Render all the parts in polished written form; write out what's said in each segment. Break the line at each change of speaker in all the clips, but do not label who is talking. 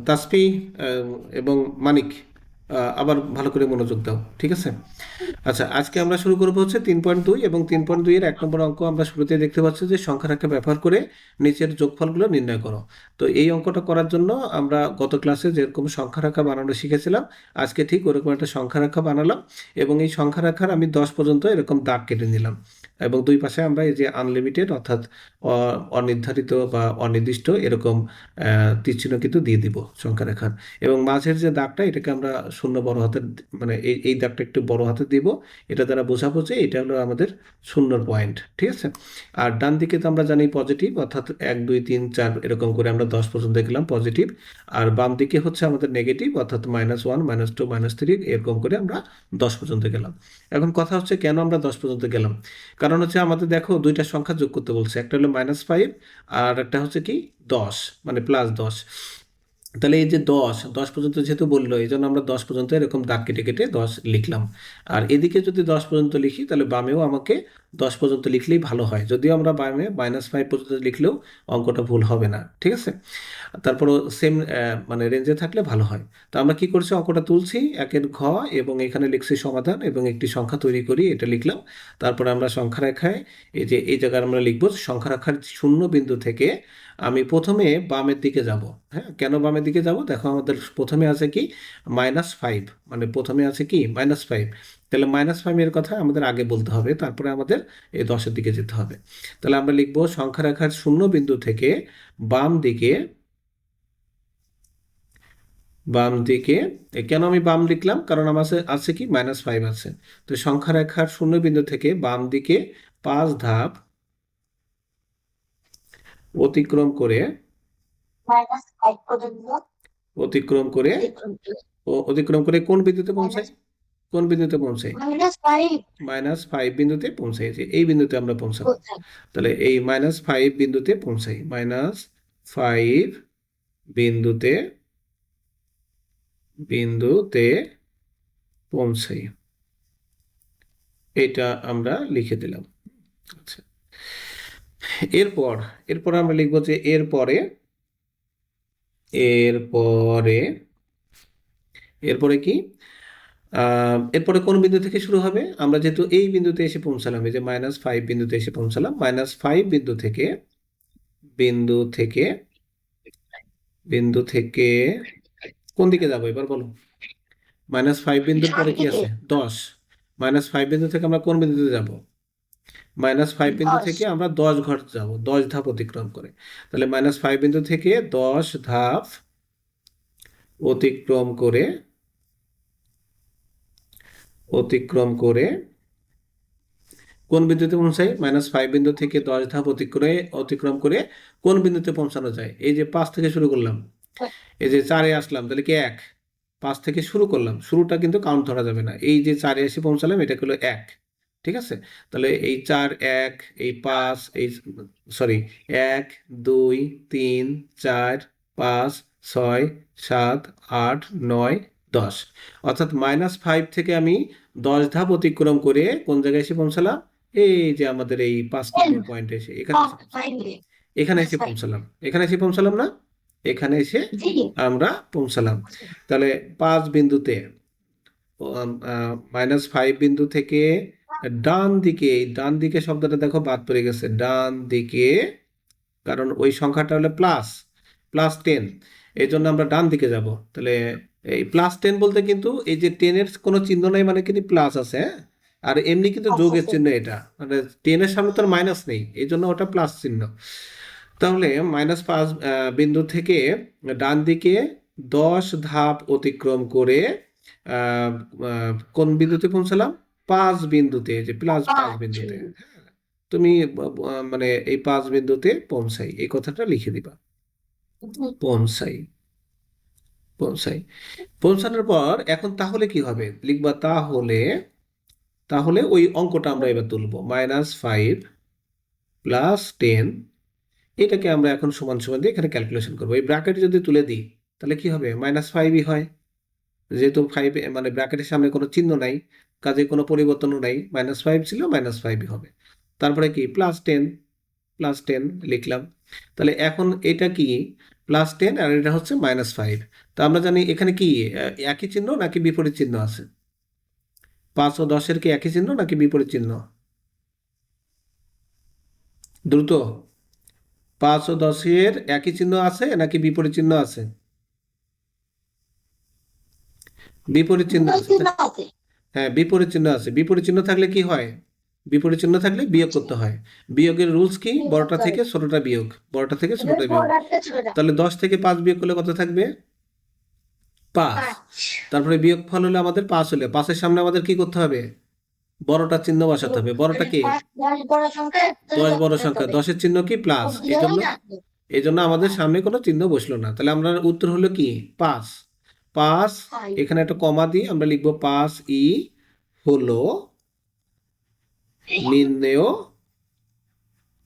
তাসফি এবং মানিক, আবার ভালো করে মনোযোগ দাও, ঠিক আছে? আচ্ছা, আজকে আমরা শুরু করবো হচ্ছে 3.2 এবং 3.2 এর 1 নম্বর অঙ্ক। আমরা শুরুতে দেখতে পাচ্ছি যে সংখ্যা রেখা ব্যবহার করে নিচের যোগফলগুলো নির্ণয় করো। তো এই অঙ্কটা করার জন্য আমরা গত ক্লাসে যেরকম সংখ্যা রেখা বানানো শিখেছিলাম, আজকে ঠিক ওরকম একটা সংখ্যা রেখা বানালাম এবং এই সংখ্যা রেখার আমি 10 পর্যন্ত এরকম দাগ কেটে নিলাম এবং দুই পাশে আমরা এই যে আনলিমিটেড অর্থাৎ অনির্ধারিত বা অনির্দিষ্ট এরকম তীর চিহ্ন কিন্তু দিয়ে দিব সংখ্যা রেখার। এবং মাঝের যে দাগটা, এটাকে আমরা শূন্য বড় হাতের, মানে এই দাগটা একটু বড় হাতে দিব। এটা দ্বারা বোঝাবো যে এটা হলো আমাদের শূন্যর পয়েন্ট, ঠিক আছে? আর ডান দিকে তো আমরা জানি পজিটিভ, অর্থাৎ 1 2 3 4 এরকম করে আমরা 10 পর্যন্ত গেলাম পজিটিভ। আর বাম দিকে হচ্ছে আমাদের নেগেটিভ, অর্থাৎ -1 -2 -3 এরকম করে আমরা 10 পর্যন্ত গেলাম। এখন কথা হচ্ছে কেন আমরা 10 পর্যন্ত গেলাম? কারণ হচ্ছে আমাদের দেখো দুইটা সংখ্যা যোগ করতে বলছে, একটা হলো -5 আর একটা হচ্ছে কি 10, মানে +10। তাহলে এই যে 10 পর্যন্ত যেহেতু বললো, এই জন্য আমরা 10 পর্যন্ত এরকম দাগ কেটে কেটে 10 লিখলাম। আর এদিকে যদি 10 পর্যন্ত লিখি, তাহলে বামেও আমাকে 10 পর্যন্ত লিখলেই ভালো হয়। যদিও আমরা বামে -5 পর্যন্ত লিখলেও অঙ্কটা ভুল হবে না, ঠিক আছে? তারপরও সেম মানে রেঞ্জে থাকলে ভালো হয়। তো আমরা কি করছি, অঙ্কটা তুলছি একের ঘ এবং এখানে লিখছি সমাধান এবং একটি সংখ্যা তৈরি করি, এটা লিখলাম। তারপরে আমরা সংখ্যা রেখায় এই যে এই জায়গায় আমরা লিখবো সংখ্যা রেখার শূন্য বিন্দু থেকে আমি প্রথমে বামের দিকে যাব। হ্যাঁ, কেন বামের দিকে যাব? দেখো আমাদের প্রথমে আছে কি -5, মানে প্রথমে আছে কি -5। তাহলে -5 এর কথা আমাদের আগে বলতে হবে, তারপরে আমাদের এই 10-এর দিকে যেতে হবে। তাহলে আমরা লিখবো সংখ্যা রেখার শূন্য বিন্দু থেকে বাম দিকে, কেন আমি বাম লিখলাম? কারণ আমার আছে কি -5 আছে। তো সংখ্যা রেখার শূন্য বিন্দু থেকে বাম দিকে 5 ধাপ অতিক্রম করে
-5 পর্যন্ত
অতিক্রম করে অতিক্রম করে কোন বিন্দুতে পৌঁছাই? কোন বিন্দুতে পৌঁছাই?
-5
-5 বিন্দুতে পৌঁছাইছি, এই বিন্দুতে আমরা পৌঁছাবো।
কোথায়?
তাহলে এই -5 বিন্দুতে পৌঁছাই, -5 বিন্দুতে বিন্দুতে পৌঁছাই, এটা আমরা লিখে দিলাম। আচ্ছা, এরপর এরপর আমরা লিখবো যে এরপরে এরপরে এরপরে কি এরপরে কোন বিন্দু থেকে শুরু হবে? আমরা যেহেতু এই বিন্দুতে এসে পৌঁছালাম, এই যে -5 বিন্দুতে এসে পৌঁছালাম, -5 বিন্দু থেকে বিন্দু থেকে কোন দিকে যাবো এবার বলো? -5 বিন্দুর পরে কি আছে? 10। -5 বিন্দু থেকে আমরা কোন বিন্দুতে যাব? -5 বিন্দু
10
থেকে আমরা 10 ঘর যাব, 10 ধাপ অতিক্রম করে। তাহলে -5 বিন্দু থেকে 10 ধাপ অতিক্রম করে অতিক্রম করে কোন বিন্দুতে পৌঁছাই? -5 বিন্দু থেকে 10 ধাপ অতিক্রম করে কোন বিন্দুতে পৌঁছানো যায়? এই যে 5 থেকে শুরু করলাম, এই যে 4-এ আসলাম, তাহলে কি 1? 5 থেকে শুরু করলাম, শুরুটা কিন্তু কাউন্ট ধরা যাবে না। এই যে 4-এ এসে পৌঁছালাম, এটা হলো 1, ঠিক আছে? তাহলে এই 4 1, এই 5, এই সরি 1 2 3 4 5 6 7 8 9 10, অর্থাৎ -5 থেকে আমি 10 ধাপ অতিক্রম করে কোন জায়গায় এসে পৌঁছালাম? এই যে আমাদের এই 5 নম্বর পয়েন্টে এসে এখানে এসে পৌঁছালাম, এখানে এসে পৌঁছালাম না? এখানে এসে
জি।
আমরা পৌঁছালাম। তাহলে 5 বিন্দুতে -5 বিন্দু থেকে ডান দিকে শব্দটা দেখো বাদ পড়ে গেছে, ডান দিকে, কারণ ওই সংখ্যাটা হলো +10, এই জন্য আমরা ডান দিকে যাব। তাহলে এই +10 বলতে কিন্তু এই যে 10-এর কোনো চিহ্ন নাই, মানে কিন্তু প্লাস আছে, হ্যাঁ? আর এমনি কিন্তু যোগের চিহ্ন, এটা মানে 10-এর সামনে তো মাইনাস নেই, এই জন্য ওটা প্লাস চিহ্ন। তাহলে -5 বিন্দু থেকে ডান দিকে 10 ধাপ অতিক্রম করে আহ, কোন বিন্দুতে পৌঁছালাম? 5 বিন্দুতে, যে +5 বিন্দুতে। তুমি মানে এই 5 বিন্দুতে পৌঁছাই, এই কথাটা লিখে দিবা, পৌঁছাই পৌঁছাই। পৌঁছানোর পর এখন তাহলে কি হবে লিখবা? তাহলে তাহলে ওই অঙ্কটা আমরা এবার তুলবো, -5 +10, এটাকে আমরা এখন সমান সমান দিয়ে এখানে ক্যালকুলেশন করবো। এই ব্র্যাকেট যদি তুলে দিই, তাহলে কি হবে? -5ই হয়, যেহেতু 5 মানে ব্র্যাকেটের সামনে কোনো চিহ্ন নাই, কাজে কোনো পরিবর্তনও নাই, -5 ছিল -5ই হবে। তারপরে কি +10 লিখলাম। তাহলে এখন এটা কি +10 আর এটা হচ্ছে -5। তো আমরা জানি এখানে কি একই চিহ্ন নাকি বিপরীত চিহ্ন আছে? 5 ও 10-এর কি একই চিহ্ন নাকি বিপরীত চিহ্ন? দ্রুত, 5 ও 10-এর একই চিহ্ন আছে নাকি বিপরীত চিহ্ন আছে? বিপরীত চিহ্ন আছে।
আছে।
হ্যাঁ, বিপরীত চিহ্ন আছে। বিপরীত চিহ্ন থাকলে কি হয়? বিপরীত চিহ্ন থাকলে বিয়োগ করতে হয়। বিয়োগের রুলস কি? বড়টা থেকে ছোটটা বিয়োগ, বড়টা থেকে ছোটটা বিয়োগ। তাহলে 10 থেকে 5 বিয়োগ করলে কত থাকবে? 5।
5
তারপরে বিয়োগফল হলে আমাদের 5 হলে 5-এর সামনে আমাদের কি করতে হবে? বড়টা চিহ্ন বসাতে হবে। বড়টা কি?
10 বড় সংখ্যা
10 বড় সংখ্যা। 10-এর চিহ্ন কি? প্লাস। এই জন্য আমাদের সামনে কোনো চিহ্ন বসলো না। তাহলে আমরা উত্তর হলো কি? 5। 5, এখানে একটা কমা দিয়ে আমরা লিখবো 5 হলো নির্ণেয়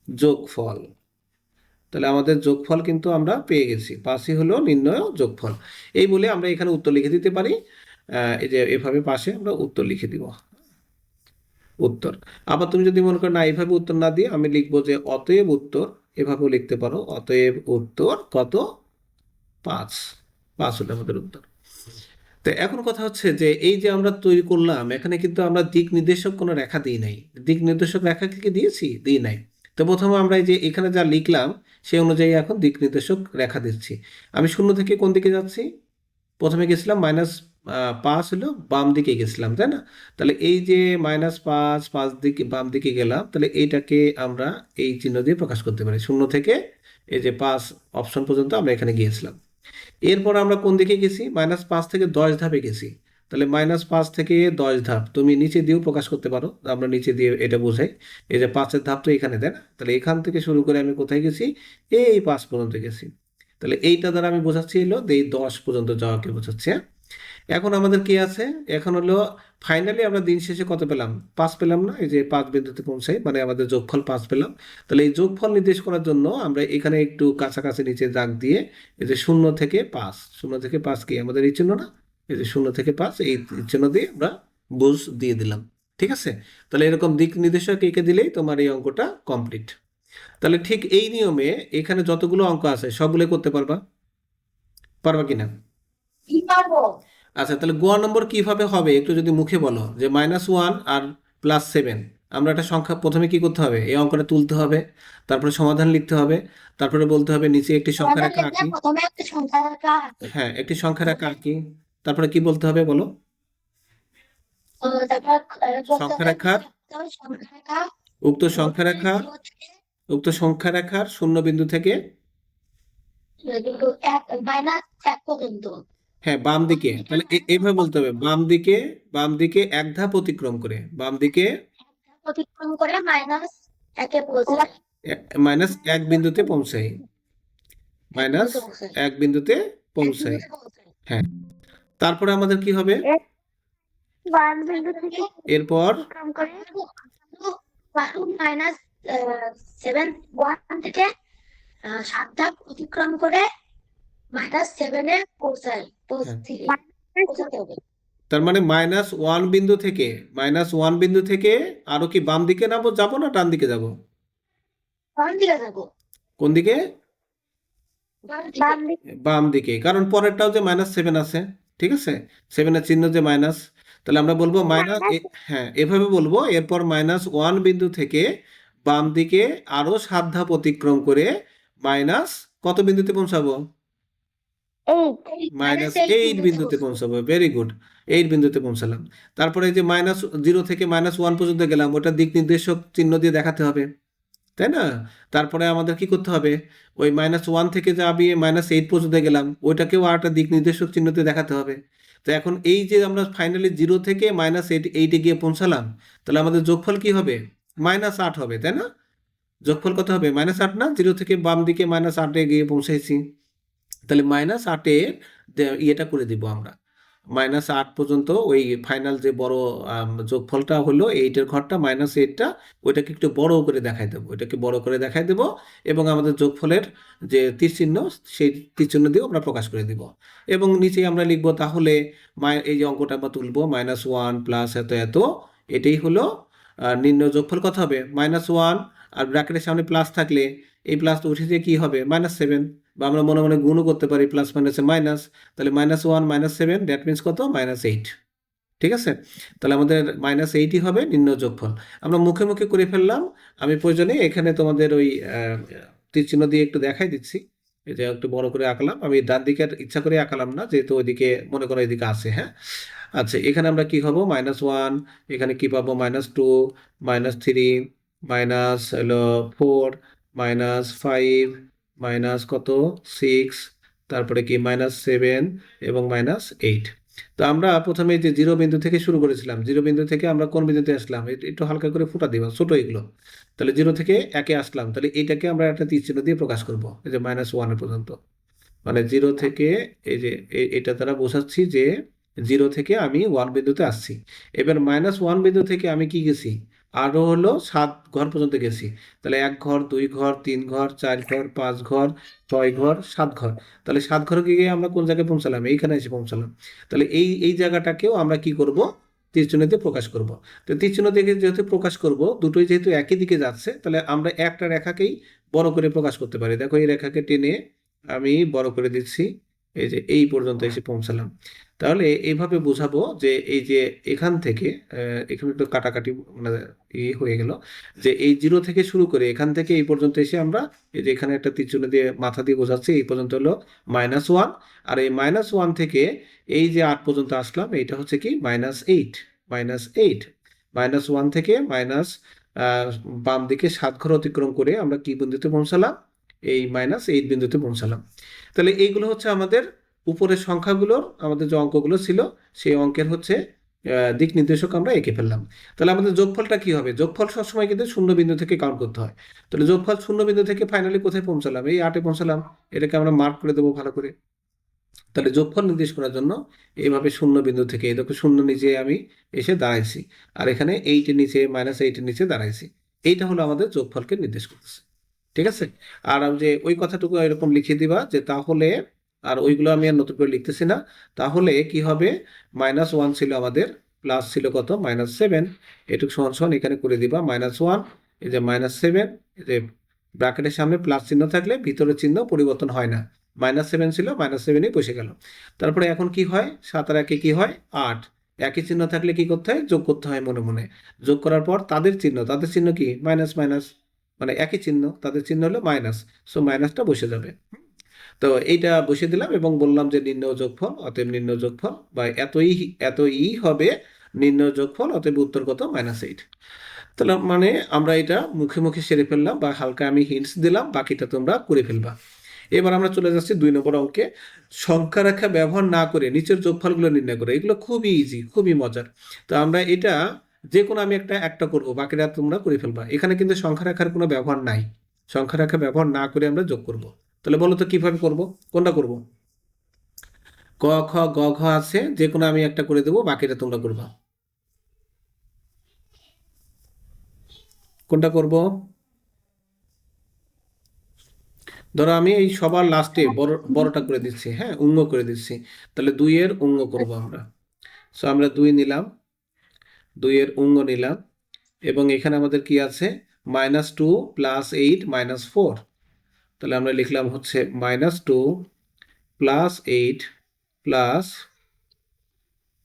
যোগফল। তাহলে আমাদের যোগফল কিন্তু আমরা পেয়ে গেছি। 5 হলো নির্ণেয় যোগফল। এই বলে আমরা এখানে উত্তর লিখে দিতে পারি। এই যে এভাবে পাশে আমরা উত্তর লিখে দিব। উত্তর। আবার তুমি যদি মনে করো না এইভাবে উত্তর না দিয়ে আমি লিখবো যে অতএব উত্তর, এভাবেও লিখতে পারো। অতএব উত্তর কত? 5। 5 হলো আমাদের উত্তর। তো এখন কথা হচ্ছে যে এই যে আমরা তৈরি করলাম, এখানে কিন্তু আমরা দিক নির্দেশক কোনো রেখা দিই নাই। দিক নির্দেশক রেখা কি দিয়েছি? দিই নাই। তো প্রথমে আমরা এই যে এখানে যা লিখলাম সেই অনুযায়ী এখন দিক নির্দেশক রেখা দিচ্ছি। আমি 0 থেকে কোন দিকে যাচ্ছি? প্রথমে গেছিলাম -5 হলো বাম দিকে গেছিলাম, তাই না? তাহলে এই যে -5, 5 দিকে বাম দিকে গেলাম, তাহলে এইটাকে আমরা এই চিহ্ন দিয়ে প্রকাশ করতে পারি। 0 থেকে এই যে 5 অপশন পর্যন্ত আমরা এখানে গিয়েছিলাম। এরপর আমরা কোন দিকে গেছি? -5 থেকে 10 ধাপে গেছি। তাহলে -5 থেকে 10 ধাপ তুমি নিচে দিয়েও প্রকাশ করতে পারো। আমরা নিচে দিয়ে এটা বোঝাই। এই যে 5-এর ধাপ তো এখানে, তাই না? তাহলে এখান থেকে শুরু করে আমি কোথায় গেছি? এই 5 পর্যন্ত গেছি। তাহলে এইটা দ্বারা আমি বোঝাচ্ছি হলো এই 10 পর্যন্ত যাওয়াকে বোঝাচ্ছি। হ্যাঁ, এখন আমাদের কি আছে? এখন হলো ফাইনালি আমরা দিন শেষে কত পেলাম? 5 পেলাম না? এই যে 5 বিন্দুতে পৌঁছাই, মানে আমাদের যোগফল 5 পেলাম। তাহলে এই যোগফল নির্দেশ করার জন্য আমরা এখানে একটু কাছাকাছি নিচে দাগ দিয়ে এই যে 0 থেকে 5, 0 থেকে 5 কি আমাদের এই চিহ্ন না? এই যে 0 থেকে 5 এই চিহ্ন দিয়ে আমরা বুঝ দিয়ে দিলাম। ঠিক আছে? তাহলে এরকম দিক নির্দেশক এঁকে দিলেই তোমার এই অঙ্কটা কমপ্লিট। তাহলে ঠিক এই নিয়মে এখানে যতগুলো অঙ্ক আছে সবগুলো করতে পারবা? পারবা কিনা?
কি পারবো?
আচ্ছা, তাহলে গোয়া নম্বর কিভাবে হবে একটু যদি মুখে বলো, যে -1 আর +7। আমরা একটা সংখ্যা প্রথমে কি করতে হবে? এই অঙ্কটা তুলতে হবে, তারপরে সমাধান লিখতে হবে, তারপরে বলতে হবে নিচে একটি সংখ্যা রেখা আঁকি।
প্রথমে একটা সংখ্যা রাখা আছে।
হ্যাঁ, একটি সংখ্যা রেখা আঁকি। তারপরে কি বলতে হবে বলো?
তারপর
সংখ্যা রেখার
সংখ্যা রাখা
উক্ত সংখ্যা রেখা উক্ত সংখ্যা রেখার শূন্য বিন্দু থেকে
-1 পর্যন্ত।
হ্যাঁ, বাম দিকে। তাহলে এইভাবে বলতে হবে, বাম দিকে এক ধাপ অতিক্রম করে, বাম দিকে
অতিক্রম করে -1 এ পৌঁছায়।
-1 বিন্দুতে পৌঁছাই। -1 বিন্দুতে পৌঁছাই। হ্যাঁ, তারপরে আমাদের কি হবে? এরপর
-7 থেকে 7 ধাপ অতিক্রম করে -7 এ পৌঁছাতে হবে।
তার মানে -1 বিন্দু থেকে, -1 বিন্দু থেকে আরো কি বাম দিকে যাবো না ডান দিকে যাব?
বাম দিকে যাবো।
কোন দিকে?
বাম দিকে।
বাম দিকে, কারণ পরেরটাও যে -7 আছে। ঠিক আছে? 7 এর চিহ্ন যে মাইনাস, তাহলে আমরা বলবো হ্যাঁ, এভাবে বলবো। এরপর -1 বিন্দু থেকে বাম দিকে আরো 7 ধাপ অতিক্রম করে মাইনাস কত বিন্দুতে পৌঁছাবো? -8 বিন্দুতে পৌঁছাবো। ভেরি গুড, 8 বিন্দুতে পৌঁছালাম। তারপরে এই যে -0 থেকে -1 পর্যন্ত গেলাম, ওটা দিক নির্দেশক চিহ্ন দিয়ে দেখাতে হবে, তাই না? তারপরে আমাদের কি করতে হবে? ওই -1 থেকে যে আমি -8 পর্যন্ত গেলাম, ওইটাকেও আর একটা দিক নির্দেশক চিহ্ন দিয়ে দেখাতে হবে। তো এখন এই যে আমরা ফাইনালি 0 থেকে -8 গিয়ে পৌঁছালাম, তাহলে আমাদের যোগফল কি হবে? -8 হবে, তাই না? যোগফল কত হবে? -8 না? 0 থেকে বাম দিকে -8 গিয়ে পৌঁছাইছি। তাহলে -8 ইয়েটা করে দিব আমরা। -8 পর্যন্ত ওই ফাইনাল যে বড় যোগফলটা হলো 8-এর ঘরটা -8টা, ওইটাকে একটু বড় করে দেখাই দেবো। ওইটাকে বড় করে দেখাই দেবো এবং আমাদের যোগফলের যে তীর চিহ্ন, সেই তীর চিহ্ন দিয়েও আমরা প্রকাশ করে দিব। এবং নিচে আমরা লিখব তাহলে এই যে অঙ্কটা আমরা তুলবো -1 প্লাস এত এত, এটাই হলো নির্ণয় যোগফল। কত হবে? -1 আর ব্র্যাকেটের সামনে প্লাস থাকলে এই প্লাসটা উঠে দিয়ে কি হবে? -7। বা আমরা মনে মনে গুণও করতে পারি, প্লাস মাইনাসে মাইনাস, তাহলে -1 -7 দ্যাট মিনস কত, -8। ঠিক আছে, তাহলে আমাদের -8ই হবে নির্ণয় যোগফল। আমরা মুখে মুখে করে ফেললাম, আমি প্রয়োজনে এখানে তোমাদের ওই তীর চিহ্ন দিয়ে একটু দেখাই দিচ্ছি। এই যে একটু বড় করে আঁকলাম, আমি ডান দিকের ইচ্ছা করে আঁকালাম না, যেহেতু ওইদিকে মনে করো এদিকে আছে। হ্যাঁ, আচ্ছা, এখানে আমরা কি হবো, -1, এখানে কি পাবো, -2, -3, -4, -5, মাইনাস কত, 6, তারপরে কি -7 এবং -8। তো আমরা প্রথমে যে জিরো বিন্দু থেকে শুরু করেছিলাম, জিরো বিন্দু থেকে আমরা কোন বিন্দুতে আসলাম, একটু হালকা করে ফুটা দিবা, ছোট এগুলো। তাহলে জিরো থেকে একে আসলাম, তাহলে এইটাকে আমরা একটা তীর চিহ্ন দিয়ে প্রকাশ করব, এই যে -1 পর্যন্ত। মানে জিরো থেকে, এই যে এটা দ্বারা বোঝাচ্ছি যে জিরো থেকে আমি 1 বিন্দুতে আসছি। এবার -1 বিন্দু থেকে আমি কি গেছি, আরো হলো 7 ঘর পর্যন্ত গেছি। তাহলে 1 ঘর, 2 ঘর, 3 ঘর, 4 ঘর, 5 ঘর, 6 ঘর, 7 ঘর। তাহলে 7 ঘরে গিয়ে আমরা কোন জায়গায় পৌঁছালাম, এইখানে এসে পৌঁছালাম। তাহলে এই জায়গাটাকেও আমরা কি করব, তীর চিহ্ন দিয়ে প্রকাশ করব। তো তীর চিহ্ন দিয়ে যেহেতু প্রকাশ করব, দুটোই যেহেতু একই দিকে যাচ্ছে, তাহলে আমরা একটা রেখাকেই বড় করে প্রকাশ করতে পারি। দেখো, এই রেখাকে টেনে আমি বড় করে দিচ্ছি, এই যে এই পর্যন্ত এসে পৌঁছালাম। তাহলে এইভাবে বোঝাবো যে এই যে এখান থেকে এখানে একটু কাটাকাটি মানে হয়ে গেল, যে এই জিরো থেকে শুরু করে এখান থেকে এই পর্যন্ত এসে আমরা এই যে এখানে একটা তীর চিহ্ন দিয়ে মাথা দিয়ে বোঝাচ্ছি, এই পর্যন্ত হলো -1। আর এই -1 থেকে এই যে 8 পর্যন্ত আসলাম, এইটা হচ্ছে কি -8, -8। -1 থেকে মাইনাস বাম দিকে 7 ঘর অতিক্রম করে আমরা কি বিন্দুতে পৌঁছালাম, এই -8 বিন্দুতে পৌঁছালাম। তাহলে এইগুলো হচ্ছে আমাদের উপরের সংখ্যাগুলোর, আমাদের যে অঙ্কগুলো ছিল সেই অঙ্কের হচ্ছে দিক নির্দেশক আমরা এঁকে ফেললাম। তাহলে আমাদের যোগফলটা কি হবে, যোগফল সবসময় কিন্তু শূন্য বিন্দু থেকে কাউন্ট করতে হয়। তাহলে যোগফল শূন্য বিন্দু থেকে ফাইনালি কোথায় পৌঁছালাম, এই 8-এ পৌঁছালাম। এটাকে আমরা মার্ক করে দেবো ভালো করে। তাহলে যোগফল নির্দেশ করার জন্য এইভাবে শূন্য বিন্দু থেকে, এই দেখো শূন্য নিচে আমি এসে দাঁড়াইছি, আর এখানে 8-এর নিচে, -8-এর নিচে দাঁড়াইছি। এইটা হলো আমাদের যোগফলকে নির্দেশ করতেছে। ঠিক আছে, আর যে ওই কথাটুকু এরকম লিখে দিবা, যে তাহলে, আর ওইগুলো আমি আর নতুন করে লিখতেছি না। তাহলে কি হবে, -1 ছিল আমাদের, প্লাস ছিল কত, -7, এটুকু সমান সমান এখানে করে দিবা -1, এই যে -7, এই যে ব্র্যাকেটের সামনে প্লাস চিহ্ন থাকলে ভিতরের চিহ্ন পরিবর্তন হয় না, -7 ছিল, -7ই বসে গেল। তারপরে এখন কি হয়, 7 আর 1 কি হয়, 8। একই চিহ্ন থাকলে কি করতে হয়, যোগ করতে হয় মনে মনে। যোগ করার পর তাদের চিহ্ন কি, মাইনাস মাইনাস, মানে একই চিহ্ন, তাদের চিহ্ন হলো মাইনাস, সো মাইনাসটা বসে যাবে। তো এইটা বসে দিলাম এবং বললাম যে নির্ণয় যোগফল, অতএব নির্ণয় যোগফল বা এতই হবে নির্ণয় যোগফল, অতএব উত্তর কত, -8। তাহলে মানে আমরা এটা মুখে মুখে সেরে ফেললাম, বা হালকা আমি হিন্টস দিলাম, বাকিটা তোমরা করে ফেলবা। এবার আমরা চলে যাচ্ছি 2 নম্বর অঙ্কে। সংখ্যা রেখা ব্যবহার না করে নিচের যোগফলগুলো নির্ণয় করে, এগুলো খুবই ইজি, খুবই মজার। তো আমরা এটা যে কোনো আমি একটা করব, বাকিটা তোমরা করে ফেলবা। এখানে কিন্তু সংখ্যা রেখার কোনো ব্যবহার নাই, সংখ্যা রেখা ব্যবহার না করে আমরা যোগ করব। তাহলে বলো তো কিভাবে করব, কোনটা করব? ক, খ, গ, ঘ আছে, যে কোনো আমি একটা করে দেবো, বাকিটা তোমরা করবা। কোনটা করব? ধরো আমি এই সবার লাস্টে বড়টা করে দিচ্ছি, হ্যাঁ, উঙ্গ করে দিচ্ছি। তাহলে 2 এর উঙ্গ করব আমরা। সো আমরা 2 নিলাম, 2 এর উঙ্গ নিলাম, এবং এখানে আমাদের কি আছে, -2 + 8 -4। তাহলে আমরা লিখলাম হচ্ছে -2 + 8 প্লাস,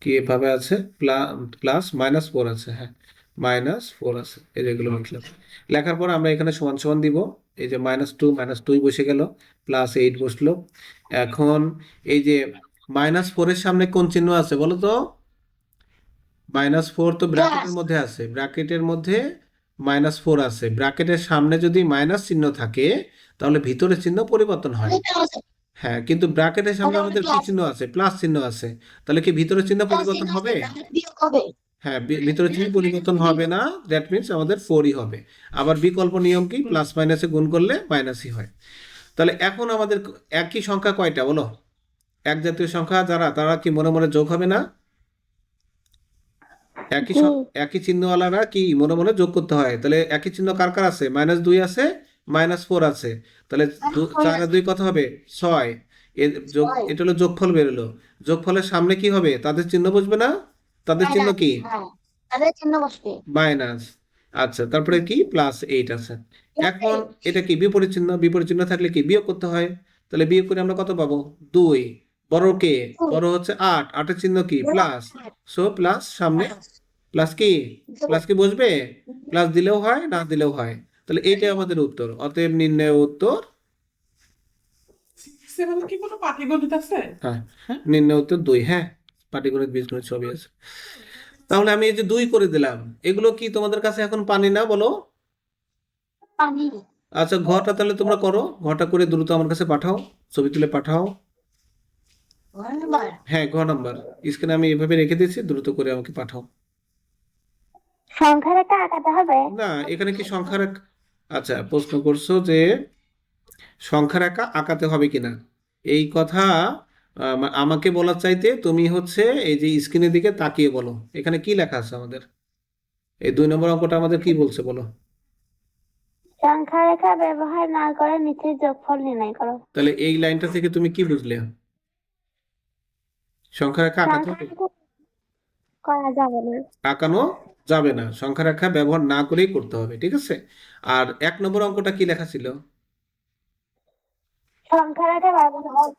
কি এভাবে আছে, প্লাস -4 আছে, হ্যাঁ, -4 আছে, এই যেগুলো লিখলাম। লেখার পর আমরা এখানে সমান সমান দিব, এই যে -2 বসে গেল, +8 বসলো। এখন এই যে -4 এর সামনে কোন চিহ্ন আছে বলো তো, -4 তো ব্র্যাকেটের
প্লাস,
মধ্যে আছে, ব্র্যাকেটের মধ্যে -4 আছে। ব্র্যাকেটের সামনে যদি মাইনাস চিহ্ন থাকে, তাহলে ভিতরে চিহ্ন পরিবর্তন হয়। হ্যাঁ, কিন্তু ব্র্যাকেটের সামনে আমাদের কি চিহ্ন আছে, প্লাস চিহ্ন আছে। তাহলে কি ভিতরে চিহ্ন পরিবর্তন হবে?
বিয়োগ হবে।
হ্যাঁ, ভিতরে চিহ্ন পরিবর্তন হবে না, দ্যাট মিনস আমাদের 4ই হবে। আবার বিকল্প নিয়ম কি, প্লাস মাইনাসে গুণ করলে মাইনাসই হয়। তাহলে এখন আমাদের একই সংখ্যা কয়টা বলো, এক জাতীয় সংখ্যা যারা, তারা কি মনে মনে যোগ হবে না? একই চিহ্নওয়ালারা কি মনে মনে যোগ করতে হয়। তাহলে একই চিহ্ন কার কার আছে, -2 আছে, -4 আছে। তাহলে 4 আর 2 কত হবে, 6। এটা হলো যোগফল বেরোলো। যোগফলের সামনে কি হবে, তাদের চিহ্ন বসবে না, তাদের চিহ্ন কি,
হ্যাঁ, তাদের চিহ্ন বসবে।
মাইনাস। আচ্ছা, তারপরে কি, +8 আছে। এখন এটা কি বিপরীত চিহ্ন, বিপরীত চিহ্ন থাকলে কি বিয়োগ করতে হয়। তাহলে বিয়োগ করে আমরা কত পাবো? 2। বড় কে? বড় হচ্ছে 8, 8-এর চিহ্ন কি? প্লাস। সো প্লাস সামনে প্লাস কি? প্লাস কি বসবে? প্লাস দিলেও হয়, না দিলেও হয়। তাহলে এইটাই আমাদের উত্তর। অতএব নির্ণয় উত্তর,
6-7 কি কোনো পাটিগণিত আছে?
হ্যাঁ, নির্ণয় উত্তর 2। হ্যাঁ, পাটিগণিত বীজগণিত সবই আছে। তাহলে আমি এই যে 2 করে দিলাম, এগুলো কি তোমাদের কাছে এখন পানি না বলো?
পানি
আচ্ছা, ঘটা তাহলে তোমরা করো, ঘটা করে দ্রুত আমার কাছে পাঠাও, ছবি তুলে পাঠাও।
নাম্বার
হ্যাঁ, ঘ নাম্বার স্ক্রিনে আমি এভাবে রেখে দিয়েছি, দ্রুত করে আমাকে পাঠাও।
সংখ্যা রেখা আঁকাতে হবে।
না, এখানে কি সংখ্যা রেখা? আচ্ছা, প্রশ্ন করছো যে সংখ্যা রেখা আঁকাতে হবে কিনা, এই কথা আমাকে বলার চাইতে তুমি হচ্ছে এই যে স্ক্রিনের দিকে তাকিয়ে বলো, এখানে কি লেখা আছে আমাদের। এই 2 নম্বর অঙ্কটা আমাদের কি বলছে বলো।
সংখ্যা রেখা ব্যবহার না করে নিচের যোগফল নির্ণয় করো।
তাহলে এই লাইনটা থেকে তুমি কি বুঝলে? সংখ্যা রেখা আঁকাতে
সংখ্যা
হবে?
রেখা করা যাবে না।
আঁকানো যাবে না, সংখ্যা রেখা ব্যবহার না করেই করতে হবে, ঠিক আছে। আর 1 নম্বর অঙ্কটা কি লেখা ছিল?
সংখ্যা রেখা ব্যবহার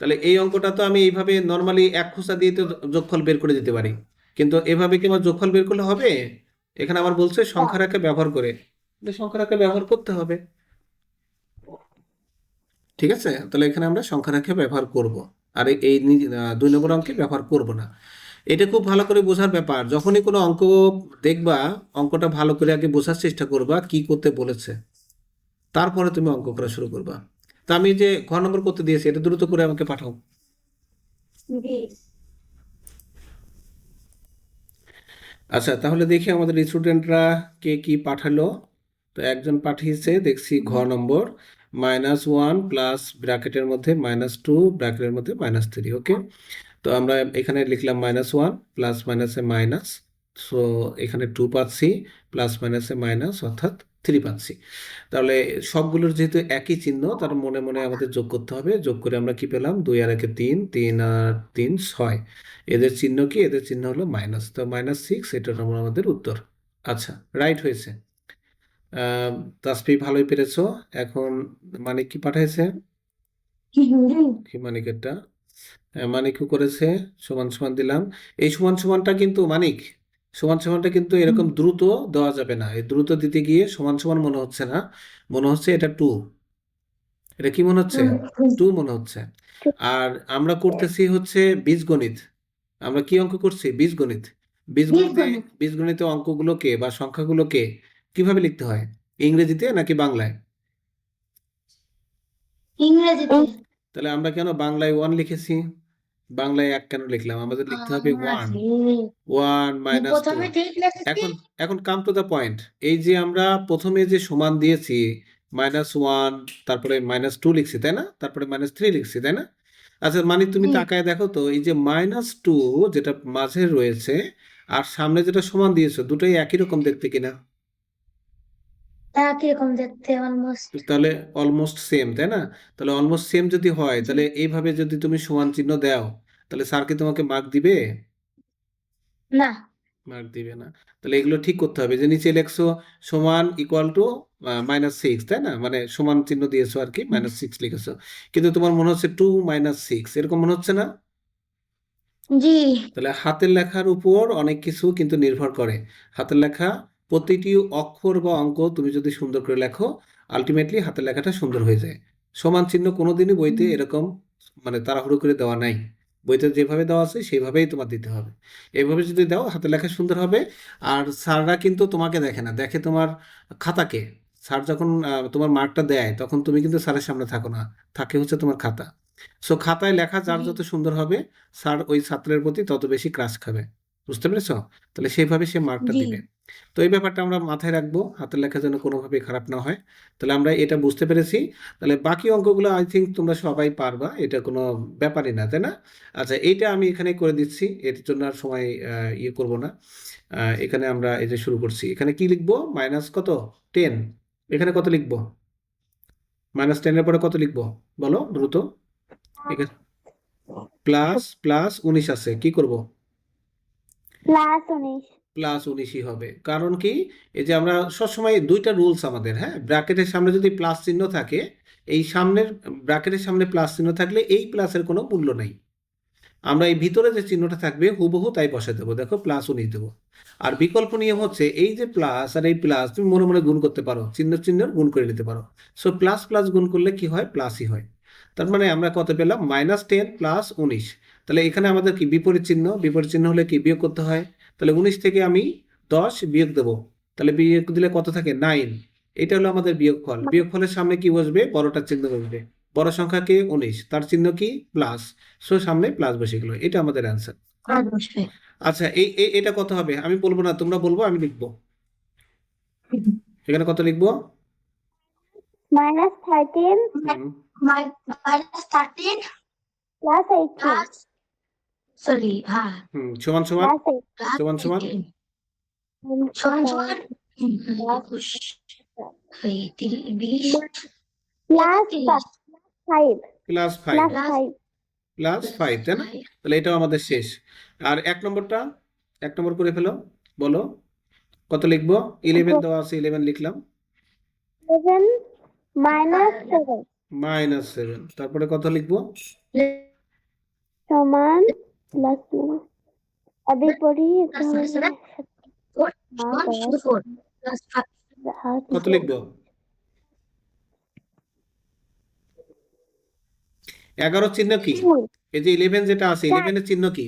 তাহলে এই অঙ্কটা তো আমি এইভাবে নর্মালি এক খোঁচা দিয়ে তো যোগফল বের করে দিতে পারি, কিন্তু এভাবে কি আমার যোগফল বের করলে হবে? এখানে আমার বলছে সংখ্যা রেখা ব্যবহার করে, তাহলে সংখ্যা রেখা ব্যবহার করতে হবে, ঠিক আছে। তাহলে এখানে আমরা সংখ্যা রেখা ব্যবহার করব, আর এই 2 নম্বর অঙ্কে ব্যবহার করব না। এটা খুব ভালো করে বোঝার ব্যাপার, যখনই কোনো অঙ্ক দেখবা, অঙ্কটা ভালো করে আগে বোঝার চেষ্টা করবা কি করতে বলেছে, তারপরে তুমি অঙ্ক করা শুরু করবা। তা আমি যে ঘ নম্বর করতে দিয়েছি, এটা দ্রুত করে আমাকে পাঠাও। আচ্ছা, তাহলে দেখি আমাদের স্টুডেন্টরা কে কি পাঠালো। তো একজন পাঠিয়েছে দেখছি ঘ নম্বর, -1 প্লাস ব্র্যাকেটের মধ্যে -2 ব্র্যাকেটের মধ্যে -3। ওকে, তো আমরা এখানে লিখলাম -1 প্লাস মাইনাসে মাইনাস, সো এখানে 2 পাচ্ছি, প্লাস মাইনাসে মাইনাস অর্থাৎ 3 পাচ্ছি। তাহলে সবগুলোর যেহেতু একই চিহ্ন, তার মনে মনে আমাদের যোগ করতে হবে। যোগ করে আমরা কি পেলাম? 2 আর 1 3, 3 আর 3 6। এদের চিহ্ন কি? এদের চিহ্ন হলো মাইনাস, তো -6, এটা হলো আমাদের উত্তর। আচ্ছা, রাইট হয়েছে। আহ, তাসফি ভালোই পেরেছো। এখন মানিক কি পাঠাইছে? কি মানিকেরটা? মানিকও করেছে, সমান সমান দিলাম। এই সমান সমানটা কিন্তু মানিক, সমান সমানটা কিন্তু এরকম দ্রুত দেওয়া যাবে না। এই দ্রুত দিতে গিয়ে সমান সমান মনে হচ্ছে না, মনে হচ্ছে এটা 2। এটা কি মনে হচ্ছে? 2 মনে হচ্ছে। আর আমরা করতেছি হচ্ছে বীজগণিত। আমরা কি অঙ্ক করছি? বীজগণিত। বীজগণিতে বীজগণিতে অঙ্কগুলোকে বা সংখ্যাগুলোকে কিভাবে লিখতে হয়, ইংরেজিতে নাকি বাংলায়?
ইংরেজিতে।
তাহলে আমরা কেন বাংলায় 1 লিখেছি? বাংলায় 1 কেন লিখলাম? আমাদের লিখতে হবে 1, 1 - 2।
প্রথমে ঠিক লিখেছি।
এখন এখন কাম টু দ্য পয়েন্ট। এই যে আমরা প্রথমে যে সমান দিয়েছি, -1, তারপরে -2 লিখছি তাই না, তারপরে -3 লিখছি তাই না। আচ্ছা, মানে তুমি তাকায় দেখো তো, এই যে -2 যেটা মাঝে রয়েছে আর সামনে যেটা সমান দিয়েছো, দুটোই একই রকম দেখতে কিনা?
কিরকম দেখতে অলমোস্ট।
তাহলে অলমোস্ট সেম তাই না। তাহলে অলমোস্ট সেম যদি হয়, তাহলে এইভাবে যদি তুমি সমান চিহ্ন দাও, তাহলে স্যার কি তোমাকে মার্ক দিবে?
না।
মার্ক দিবে না। তাহলে এগুলো ঠিক করতে হবে, যে নিচে লেখছো সমান ইকুয়াল টু -6 তাই না, মানে সমান চিহ্ন দিয়েছো আর কি, -6 লিখেছো, কিন্তু তোমার মনে হচ্ছে 2 - 6, এরকম মনে হচ্ছে না?
জি।
তাহলে হাতের লেখার উপর অনেক কিছু কিন্তু নির্ভর করে। হাতের লেখা প্রতিটি অক্ষর বা অঙ্ক তুমি যদি সুন্দর করে লেখো, আলটিমেটলি হাতের লেখাটা সুন্দর হয়ে যায়। সমান চিহ্ন কোনোদিনই বইতে এরকম মানে তাড়াহুড়ো করে দেওয়া নাই। বইতে যেভাবে দেওয়া আছে সেইভাবেই তোমার দিতে হবে। এইভাবে যদি দাও, হাতের লেখা সুন্দর হবে। আর স্যাররা কিন্তু তোমাকে দেখে না, দেখে তোমার খাতাকে। স্যার যখন তোমার মার্কটা দেয়, তখন তুমি কিন্তু স্যারের সামনে থাকো না, থাকে হচ্ছে তোমার খাতা। সো খাতায় লেখা যার যত সুন্দর হবে, স্যার ওই ছাত্রের প্রতি তত বেশি ক্রাশ খাবে। বুঝতে পেরেছো? তাহলে সেইভাবে সে মার্কটা
জি।
দিবে। তো এই ব্যাপারটা আমরা মাথায় রাখবো, হাতের লেখা যেন কোনোভাবে খারাপ না হয়। তাহলে আমরা এটা বুঝতে পেরেছি। তাহলে বাকি অঙ্কগুলো আই থিঙ্ক তোমরা সবাই পারবা, এটা কোনো ব্যাপারই না তাই না। আচ্ছা, এইটা আমি এখানে করে দিচ্ছি, এর জন্য আর সময় ইয়ে করব না। এখানে আমরা এই যে শুরু করছি, এখানে কি লিখবো? মাইনাস কত? 10। এখানে কত লিখবো? -10 এর পরে কত লিখবো বলো দ্রুত। এখানে প্লাস প্লাস 19 আছে, কি করব?
+19।
+19ই হবে। কারণ কি? এই যে আমরা সবসময় 2টা রুলস আমাদের, হ্যাঁ, ব্র্যাকেটের সামনে যদি প্লাস চিহ্ন থাকে, এই সামনের ব্র্যাকেটের সামনে প্লাস চিহ্ন থাকলে এই প্লাসের কোনো মূল্য নেই। আমরা এই ভিতরে যে চিহ্নটা থাকবে হুবহু তাই বসে দেবো, দেখো +19 দেবো। আর বিকল্প নিয়ম হচ্ছে এই যে প্লাস আর এই প্লাস তুমি মনে মনে গুণ করতে পারো, চিহ্ন চিহ্ন গুণ করে নিতে পারো। সো প্লাস প্লাস গুণ করলে কি হয়, প্লাসই হয়। তার মানে আমরা কত পেলাম, -10 + 19। তাহলে এখানে আমাদের কি বিপরীত চিহ্ন, বিপরীত চিহ্ন হলে কি বিয়োগ করতে হয়। তাহলে 19 থেকে আমি 10 বিয়োগ দেবো, তাহলে বিয়োগ দিলে কত থাকে, 9। এটা হলো আমাদের বিয়োগফল। বিয়োগফলের সামনে কি বসবে, বড়টার চিহ্ন বসবে। বড় সংখ্যা কি 19, তার চিহ্ন কি প্লাস, সো সামনে প্লাস বসে গেল। এটা আমাদের অ্যান্সার।
আর বসবে।
আচ্ছা এটা কত হবে আমি বলবো না, তোমরা বলবো, আমি লিখবো। এখানে কত লিখবো,
-13
হুম,
-13
plus 18
প্লাস সরি হ্যাঁ
সমান সমান
plus 8
প্লাস
সমান সমান
18 সমান সমান 21 এই 20
plus 5
+5
plus 5
+5, তাই না? তাহলে এটাও আমাদের শেষ। আর 1 নম্বরটা 1 নম্বর করে ফেলো, বলো কত লিখবো। 11 দেওয়া আছে, 11 লিখলাম।
7 -7
-7, তারপরে কত লিখবো,
সমান প্লাস বিপরীত
কত লিখবো, 11 চিহ্ন কি, এই যে 11 যেটা আছে 11 এর চিহ্ন কি,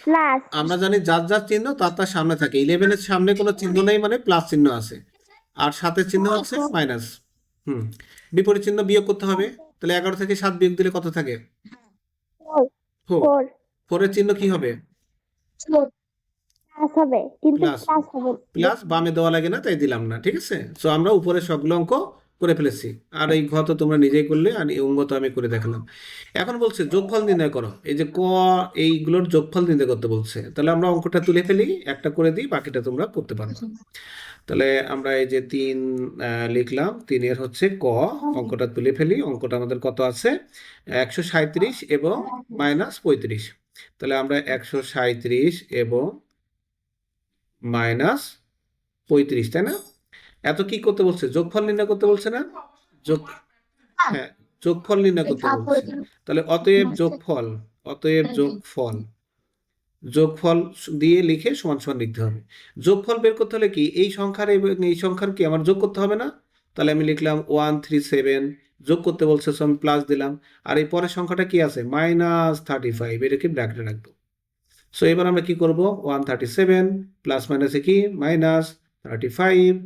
প্লাস
আমরা জানি যার যার চিহ্ন তার তার সামনে থাকে। 11 এর সামনে কোনো চিহ্ন নেই মানে প্লাস চিহ্ন আছে, আর 7 চিহ্ন হচ্ছে মাইনাস। বিপরীত চিহ্ন বিয়োগ করতে হবে। তাহলে 11 থেকে 7 বিয়োগ দিলে কত থাকে, 4।
4
4 এর চিহ্ন কি হবে,
প্লাস হবে, কিন্তু
প্লাস।
প্লাস হবে
প্লাস বামে দেওয়া লাগে না তাই দিলাম না, ঠিক আছে। সো আমরা উপরে সবগুলো অঙ্ক করে ফেলেছি। আর এই ঘ তো তোমরা নিজেই করলে, আর এই অঙ্ক তো আমি করে দেখালাম। এখন বলছে যোগফল নির্ণয় করো, এই যে ক এইগুলোর যোগফল নির্ণয় করতে বলছে। তাহলে আমরা অঙ্কটা তুলে ফেলি, একটা করে দিই, বাকিটা তোমরা করতে পারো। তাহলে আমরা এই যে 3 লিখলাম, 3 এর হচ্ছে ক, অঙ্কটা তুলে ফেলি। অঙ্কটা আমাদের কত আছে, 137 এবং -35। তাহলে আমরা 137 এবং -35, তাই না? এত কি করতে বলছে, যোগফল নির্ণয় করতে বলছে না, যোগ, হ্যাঁ যোগফল নির্ণয় করতে বলছে। তাহলে অতএব যোগফল, অতএব যোগফল, যোগফল দিয়ে লিখে সমান সমান লিখতে হবে। যোগফল বের করতে হলে কি এই সংখ্যার এবং এই সংখ্যার কি আমার যোগ করতে হবে না। তাহলে আমি লিখলাম 137, যোগ করতে বলছে সো আমি প্লাস দিলাম। আর এই পরের সংখ্যাটা কি আছে, -35, এটাকে ব্র্যাকেটে রাখবো। সো এবার আমরা কি করব, 137 প্লাস মাইনাসে কি -35,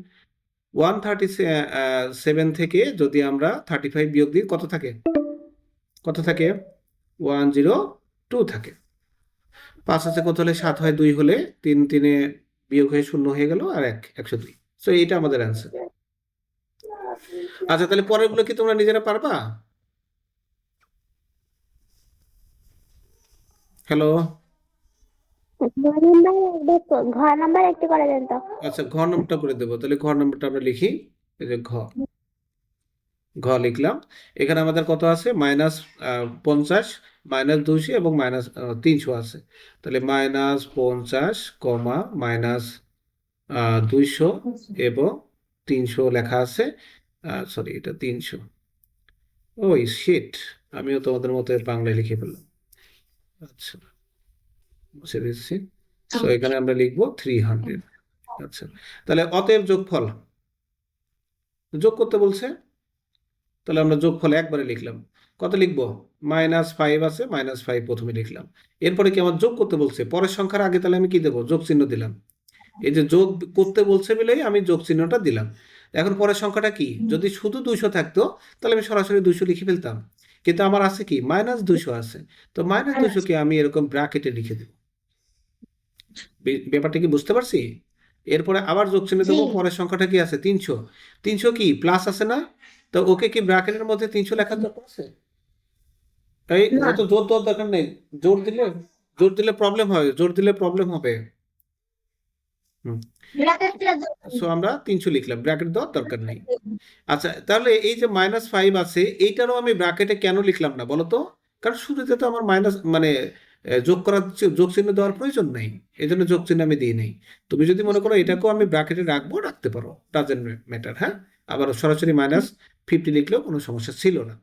137 থেকে যদি আমরা 35 বিয়োগ দিই কত থাকে, কত থাকে, 102 থাকে। 5 আছে কত হলে 7 হয়, 2 হলে 3 3 বিয়োগ হয়ে 0 হয়ে গেল, আর 1 102। সো এইটা আমাদের অ্যান্সার। আচ্ছা তাহলে পরেরগুলো কি তোমরা নিজেরা পারবা? হ্যালো,
ঘর নাম্বার একটু করে দেন তো।
আচ্ছা ঘর নাম্বারটা করে দেবো। তাহলে ঘর নাম্বারটা আমরা লিখি, এই যে ঘ লিখলাম। এখানে আমাদের কত আছে, -50, -200 এবং -300 আছে। তাহলে -50, -200 এবং 300 লেখা আছে। সরি, এটা 300। ওই শিট, আমিও তোমাদের মতো বাংলায় লিখে ফেললাম। আচ্ছা মুছে দিচ্ছি। তো এখানে আমরা লিখবো 300। আচ্ছা তাহলে অতএব যোগফল, যোগ করতে বলছে, তাহলে আমরা যোগফল একবারে লিখলাম। কত লিখবো, -5 আছে, -5 প্রথমে লিখলাম। এরপরে কি আমার যোগ করতে বলছে, পরের সংখ্যার আগে তাহলে আমি কি দেবো, যোগ চিহ্ন দিলাম। এই যে যোগ করতে বলছে বলেই আমি যোগ চিহ্নটা দিলাম। এখন পরের সংখ্যাটা কি, যদি শুধু 200 থাকতো তাহলে আমি সরাসরি 200 লিখে ফেলতাম, কিন্তু আমার আছে কি -200 আছে। তো -200 কে আমি এরকম ব্র্যাকেটে লিখে দেব। ব্যাপারটা কি বুঝতে পারছি? এরপরে আবার যোগ চিহ্ন দেবো, পরের সংখ্যাটা কি আছে, 300। 300 কি প্লাস আছে না, তো ওকে কি ব্র্যাকেটের মধ্যে 300 লেখার দরকার আছে? এই অত জোর দেওয়ার দরকার নেই, জোর দিলে প্রবলেম হয়, জোর দিলে প্রবলেম হবে। সো আমরা 300 লিখলাম, ব্র্যাকেট দেওয়ার দরকার নেই। আচ্ছা তাহলে এই যে -5 আছে, এইটারও আমি ব্র্যাকেটে কেন লিখলাম না বলো তো? কারণ শুরুতে তো আমার মাইনাস মানে যোগ চিহ্ন দেওয়ার প্রয়োজন নেই, এই জন্য যোগ চিহ্ন আমি দিই নেই। তুমি যদি মনে করো এটাকেও আমি ব্র্যাকেটে রাখবো, রাখতে পারো, ডাজেন্ট ম্যাটার। হ্যাঁ, আবার সরাসরি 50 লিখলেও কোনো সমস্যা ছিল না।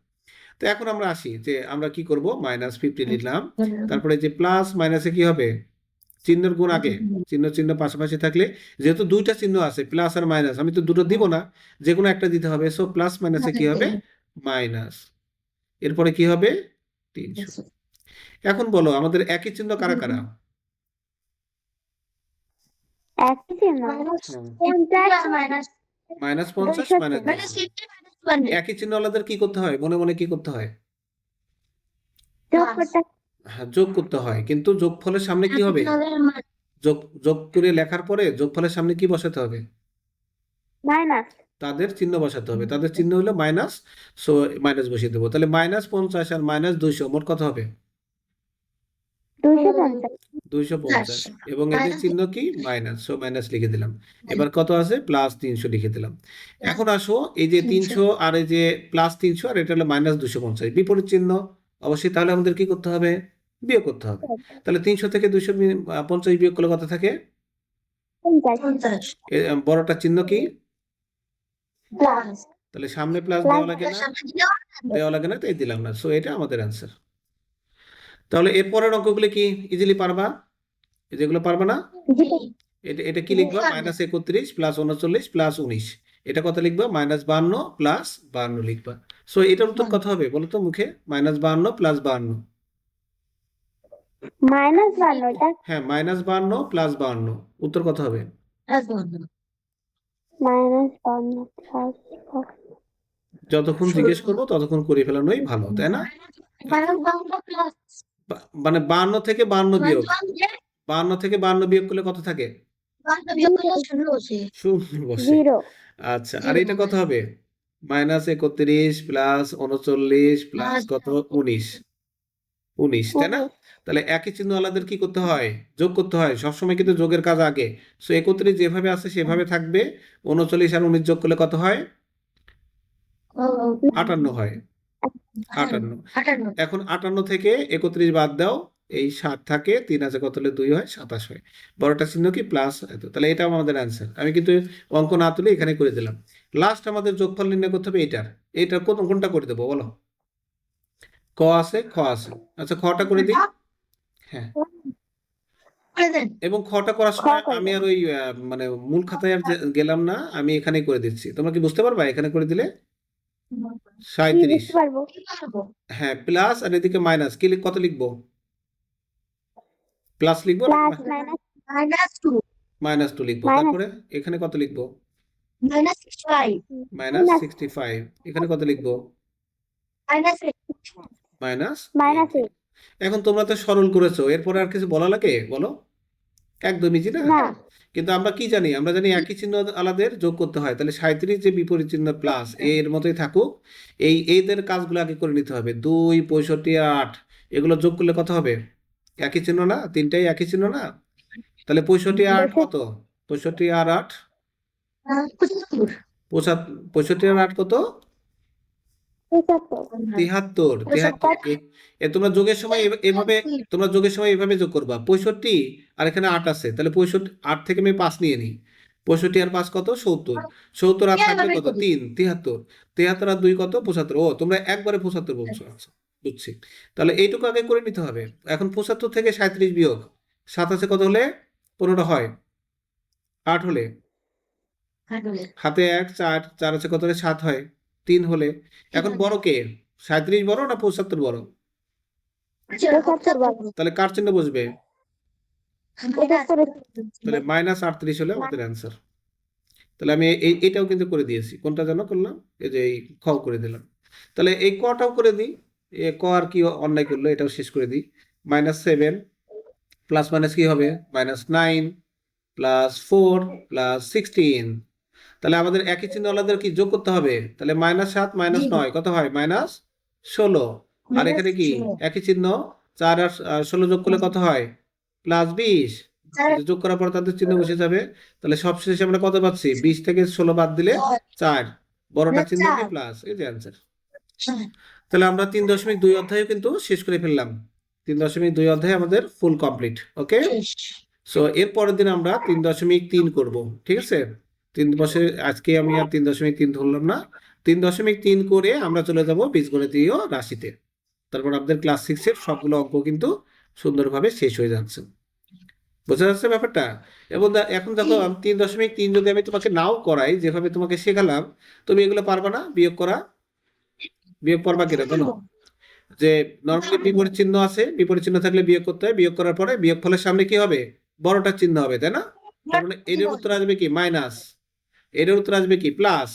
তো এখন আমরা আসি যে আমরা কি করব, -50 লিখলাম, তারপরে যে প্লাস মাইনাসে কি হবে, চিহ্নের গুণ আগে, চিহ্ন চিহ্ন পাশাপাশি থাকলে, যেহেতু দুইটা চিহ্ন আছে প্লাস আর মাইনাস, আমি তো দুটো দিব না, যে কোনো একটা দিতে হবে। সো প্লাস মাইনাসে কি হবে, মাইনাস, এরপরে কি হবে 300। এখন বলো আমাদের একই চিহ্ন কারা কারা?
একই চিহ্ন।
-50 -200। একই চিহ্ন আলাদা কি করতে হয়, মনে মনে কি করতে হয়?
যোগ করতে
হ্যাঁ, যোগ করতে হয়, কিন্তু যোগফলের সামনে কি হবে, যোগ যোগ করে লেখার পরে যোগফলের সামনে কি বসাতে হবে,
মাইনাস
তাদের চিহ্ন বসাতে হবে। তাদের চিহ্ন হলো মাইনাস, সো মাইনাস বসিয়ে দেবো। তাহলে -50 আর -200 মোট কত হবে,
250।
250, এবং এদের চিহ্ন কি মাইনাস, সো মাইনাস লিখে দিলাম। এবার কত আছে, +300 লিখে দিলাম। এখন আসো এই যে 300 আর এই যে +300 আর এটা হলো -250, বিপরীত চিহ্ন অবশ্যই, তাহলে আমাদের কি করতে হবে, বিয়োগ করতে হবে। তাহলে 300 থেকে 250 বিয়োগ করলে কত থাকে,
50
বড়টা চিহ্ন কি, তাহলে সামনে প্লাস দেওয়া লাগে না, দেওয়া লাগে না, তাই দিলাম না। সো এটা আমাদের অ্যান্সার। তাহলে এরপরের অঙ্কগুলো কি ইজিলি পারবা, যেগুলো পারবা না, এটা এটা কি লিখবা, -31 +39 +19, এটা কত লিখবা, -52 +52 লিখবা। সো এটার উত্তর কত হবে বলো তো মুখে, -52 +52।
-52 এটা
হ্যাঁ, -52 +52 উত্তর কত হবে,
-52 প্লাস
যতক্ষণ জিজ্ঞেস করবো ততক্ষণ করে ফেলানোই ভালো, তাই না? মানে 52 থেকে 52 বিয়োগ, 52 থেকে 52 বিয়োগ করলে কত থাকে, শূন্য বসে।
0
আচ্ছা, আর এটা কত হবে, -31 +39 প্লাস কত 19, তাই না? তাহলে একই চিহ্ন আলাদের কি করতে হয়, যোগ করতে হয়। সবসময় কিন্তু যোগের কাজ আগে। সো 31 যেভাবে আছে সেভাবে থাকবে, 39 আর 19 যোগ করলে কত হয়, 58 হয়, 58। এখন 58 থেকে 31 বাদ দাও, এই 7 থাকে, 3 আছে কত হলে 2 হয়, 27 হয়। বড়টা চিহ্ন কি প্লাস, তাহলে এটাও আমাদের অ্যান্সার। আমি কিন্তু অঙ্ক না তুলে এখানে করে দিলাম। লাস্ট আমাদের যোগফল নির্ণয় করতে হবে এইটার কোনটা করে দেবো বলো, ক আছে, খ আছে। আচ্ছা, খটা করে দিই। হ্যাঁ, এবং খটা করার সময় আমি আর ওই মানে মূল খাতায় আর গেলাম না, আমি এখানেই করে দিচ্ছি। তোমরা কি বুঝতে পারবা এখানে করে দিলে, 37,
বুঝতে পারবো।
হ্যাঁ, প্লাস আর এদিকে মাইনাস, কি কত লিখবো, প্লাস লিখবো না
প্লাস মাইনাস
-2 লিখবো,
Minus-
তারপরে এখানে কত লিখবো, -65, এখানে কত লিখবো,
মাইনাস
-8। এখন তোমরা তো সরল করেছো, এরপরে আর কিছু বলা লাগে বলো, একদম ইজি না?
না
কিন্তু আমরা কি জানি, আমরা জানি একই চিহ্ন আলাদের যোগ করতে হয়। তাহলে 37 যে বিপরীত চিহ্ন প্লাস, এর মতোই থাকুক, এইদের কাজগুলো আগে করে নিতে হবে। 2, 65 আর 8 এগুলো যোগ করলে কত হবে, একই চিহ্ন না, তিনটাই একই চিহ্ন না? তাহলে 65 আর 8 কত, 65 আর 8 65 আর 8 কত, 73। 73 তোমরা যোগের সময় তোমরা যোগের সময় এভাবে যোগ করবা, 65 আর এখানে 8 আছে, তাহলে 65, 8 থেকে আমি 5 নিয়ে নিই, 65 আর 5 কত, 70, 70 আর থাকবে কত, 3, 73, 73 আর 2 কত, 75। ও তোমরা একবারে 75 বলছো, আচ্ছা বুঝছি। তাহলে এইটুকু আগে করে নিতে হবে। এখন 75 থেকে 37 বিয়োগ, 7 আছে কত হলে 15 হয়, 8 হলে, হাতে 1, 4 আছে কত হলে 7 হয়, 3 হলে। এখন বড় কে, 37 বড় না 75 বড়, তাহলে কার চিহ্ন বসবে, তাহলে -38 হলে আমাদের অ্যান্সার। তাহলে আমি এইটাও কিন্তু করে দিয়েছি, কোনটা যেন করলাম, এই যে এই খ করে দিলাম। তাহলে এই কটাও করে দিই, ক আর কি অন্যায় করলো এটাও শেষ করে দিই। -7 প্লাস মাইনাস কি হবে, -9 +4 +16। তাহলে আমাদের একই চিহ্ন আলাদা কি যোগ করতে হবে, তাহলে -7 -9 কত হয়, -16। আর এখানে কি একই চিহ্ন, 4 আর 16 যোগ করলে কত হয়, +20। যোগ করার পর তাদের চিহ্ন বসে যাবে। তাহলে সবশেষে আমরা কত পাচ্ছি, 20 থেকে 16 বাদ দিলে 4, বড়টা চিহ্ন কি প্লাস, এই যে অ্যান্সার। তাহলে আমরা 3.2 অধ্যায় কিন্তু শেষ করে ফেললাম। 3.2 অধ্যায় আমাদের ফুল কমপ্লিট। ওকে, সো এর পরের দিন আমরা 3.3 করব, ঠিক আছে? 3 বছর আজকে আমি আর 3.3 ধরলাম না, 3.3 করে আমরা চলে যাব বীজগণিতীয় রাশিতে। তারপর আপনাদের ক্লাস 6-এর সবগুলো অঙ্ক কিন্তু সুন্দরভাবে শেষ হয়ে যাচ্ছে। বোঝা যাচ্ছে ব্যাপারটা? এবং এখন দেখো 3.3 যদি আমি তোমাকে নাও করাই, যেভাবে তোমাকে শেখালাম, তুমি এগুলো পারবা না বিয়োগ করা? বিয়োগ পারবা কিনা বলো? যে নর্মালি বিপরীত চিহ্ন আছে, বিপরীত চিহ্ন থাকলে বিয়োগ করতে হয়, বিয়োগ করার পরে বিয়োগ ফলের সামনে কি হবে? বড়টার চিহ্ন হবে, তাই না? তার মানে এর উত্তর আসবে কি? মাইনাস। এর উত্তর আসবে কি? প্লাস।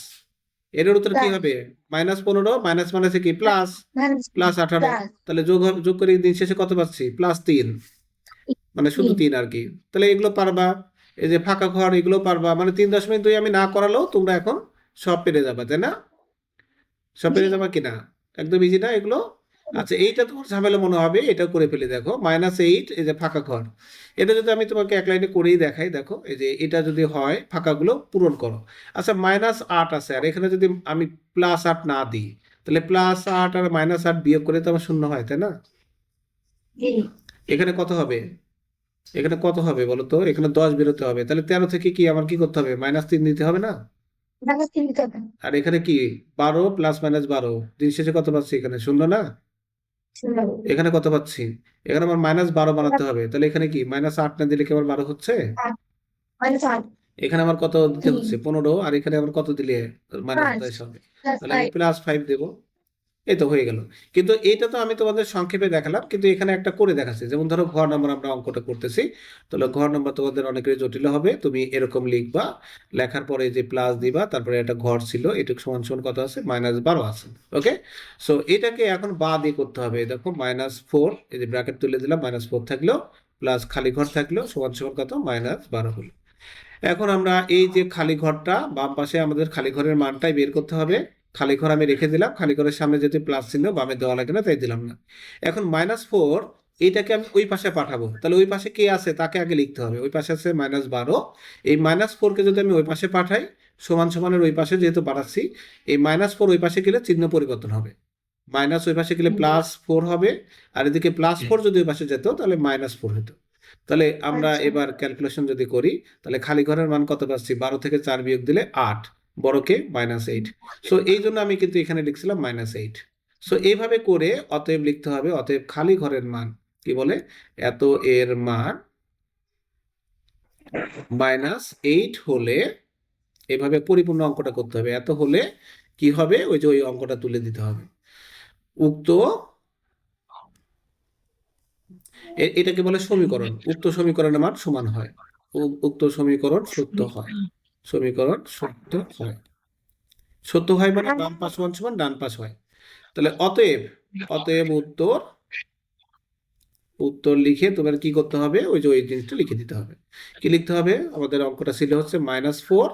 এর উত্তর কি হবে? -15, মাইনাস মাইনাসে কি? প্লাস। প্লাস 18। তাহলে যোগ করে দিন শেষে কত পাচ্ছি? +3। মানে শুধু 3 আর কি। তাহলে এগুলো পারবা। এই যে ফাঁকা ঘর, এগুলো পারবা। মানে 3.2 আমি না করালেও তোমরা এখন সব পেরে যাবা, তাই না? সব পেরে যাবা কিনা? একদম ইজি না এগুলো? আচ্ছা, এইটা তোমার ঝামেলা মনে হবে, এটা করে ফেলি। দেখো -8, এই যে ফাঁকা ঘর, এটা যদি আমি তোমাকে এক লাইনে করেই দেখাই, দেখো এই যে এটা যদি হয়, ফাঁকাগুলো পূরণ করো। আচ্ছা, -8 আছে, আর এখানে যদি আমি +8 না দিই, তাহলে +8 আর -8 বিয়োগ করে তো আমার 0 হয়, তাই না? এখানে কত হবে? এখানে কত হবে বলো তো? এখানে 10 বেরোতে হবে। তাহলে 13 থেকে কি আমার কি করতে হবে? -3 দিতে হবে না? আর এখানে কি 12 ± 12, দিন শেষে কত পাচ্ছি? এখানে 0 না? এখানে কত পাচ্ছি? এখানে আমার -12 বানাতে হবে। তাহলে এখানে কি -8 না দিলে কি আমার 12 হচ্ছে? এখানে আমার কত দিতে হচ্ছে? 15। আর এখানে আমার কত দিলে -10 হবে? তাহলে আমি +5 দেবো। এই তো হয়ে গেল। কিন্তু এইটা তো আমি তোমাদের সংক্ষেপে দেখালাম, কিন্তু এখানে একটা করে দেখাচ্ছি। যেমন ধরো ঘর নাম্বার আমরা অঙ্কটা করতেছি, তাহলে ঘর নাম্বার তোমাদের অনেকের জটিল হবে। তুমি এরকম লিখবা, লেখার পরে যে প্লাস দিবা, তারপরে একটা ঘর ছিল, এটুকু সমান সমান কত আছে? -12 আছে। ওকে, সো এটাকে এখন বা দিয়ে করতে হবে। দেখো -4, এই যে ব্র্যাকেট তুলে দিলাম, -4 থাকলো, প্লাস খালি ঘর থাকলো, সমান সমান কত? -12 হলো। এখন আমরা এই যে খালি ঘরটা, বাম পাশে আমাদের খালি ঘরের মানটাই বের করতে হবে। খালি ঘর আমি রেখে দিলাম, খালি ঘরের সামনে যদি প্লাস চিহ্ন বামে দেওয়া লাগে না, তাই দিলাম না। এখন -4, এইটাকে আমি ওই পাশে পাঠাবো। তাহলে ওই পাশে কে আছে তাকে আগে লিখতে হবে। ওই পাশে আছে -12। এই -4কে যদি আমি ওই পাশে পাঠাই, সমান সমানের ওই পাশে যেহেতু পাঠাচ্ছি, এই -4 ওই পাশে গেলে চিহ্ন পরিবর্তন হবে। মাইনাস ওই পাশে গেলে +4 হবে, আর এদিকে +4 যদি ওই পাশে যেত, তাহলে -4 হতো। তাহলে আমরা এবার ক্যালকুলেশন যদি করি, তাহলে খালি ঘরের মান কত পাচ্ছি? 12 থেকে 4 বিয়োগ দিলে 8, বড়কে -8। সো এই জন্য আমি কিন্তু এখানে লিখছিলাম -8। সো এইভাবে করে অতএব লিখতে হবে, অতএব খালি ঘরের মান কি বলে? এত এর মান -8 হলে, এভাবে পরিপূর্ণ অঙ্কটা করতে হবে। এত হলে কি হবে? ওই যে ওই অঙ্কটা তুলে দিতে হবে। উক্ত এটাকে বলে সমীকরণ। উক্ত সমীকরণের মান সমান হয়। উক্ত সমীকরণ সত্য হয়। সমীকরণ সত্য হয়। সত্য হয় মানে বাম পাশ সমান সমান ডান পাশ হয়। তাহলে অতএব উত্তর লিখে তোমার কি করতে হবে? ওই যে ওই জিনিসটা লিখে দিতে হবে। কি লিখতে হবে? আমাদের অঙ্কটা ছিল হচ্ছে -4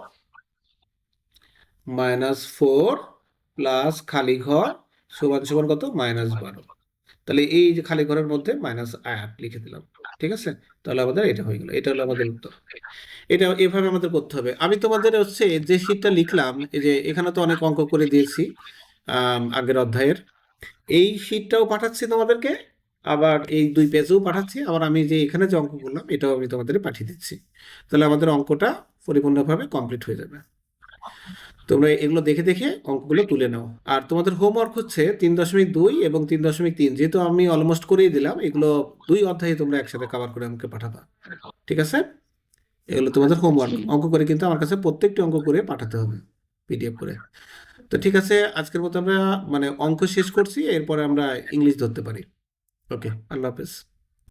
প্লাস খালি ঘর সমান সমান কত? -12। তাহলে এই যে খালি ঘরের মধ্যে -8 লিখে দিলাম। ঠিক আছে? তাহলে আমাদের এটা হয়ে গেল। এটা হলো আমাদের উত্তর। এটা এভাবে আমাদের করতে হবে। আমি তোমাদের হচ্ছে যে শীটটা লিখলাম, এই যে এখানে তো অনেক অঙ্ক করে দিয়েছি আগের অধ্যায়ের, এই শীটটাও পাঠাচ্ছি তোমাদেরকে, আবার এই 2 পেজেও পাঠাচ্ছি, আবার আমি যে এখানে যে অঙ্ক করলাম এটাও আমি তোমাদের পাঠিয়ে দিচ্ছি। তাহলে আমাদের অঙ্কটা পরিপূর্ণভাবে কমপ্লিট হয়ে যাবে। তোমরা এগুলো দেখে দেখে অঙ্কগুলো তুলে নাও। আর তোমাদের হোমওয়ার্ক হচ্ছে 3.2 এবং 3.3, যেহেতু আমি অলমোস্ট করেই দিলাম, এগুলো 2 অধ্যায়ে তোমরা একসাথে কভার করে আমাকে পাঠাবা। ঠিক আছে? এগুলো তোমাদের হোমওয়ার্ক। অঙ্ক করে কিন্তু আমার কাছে প্রত্যেকটি অঙ্ক করে পাঠাতে হবে, পিডিএফ করে। তো ঠিক আছে, আজকের মতো আমরা মানে অঙ্ক শেষ করছি, এরপরে আমরা ইংলিশ ধরতে পারি। ওকে, আল্লাহ হাফেজ।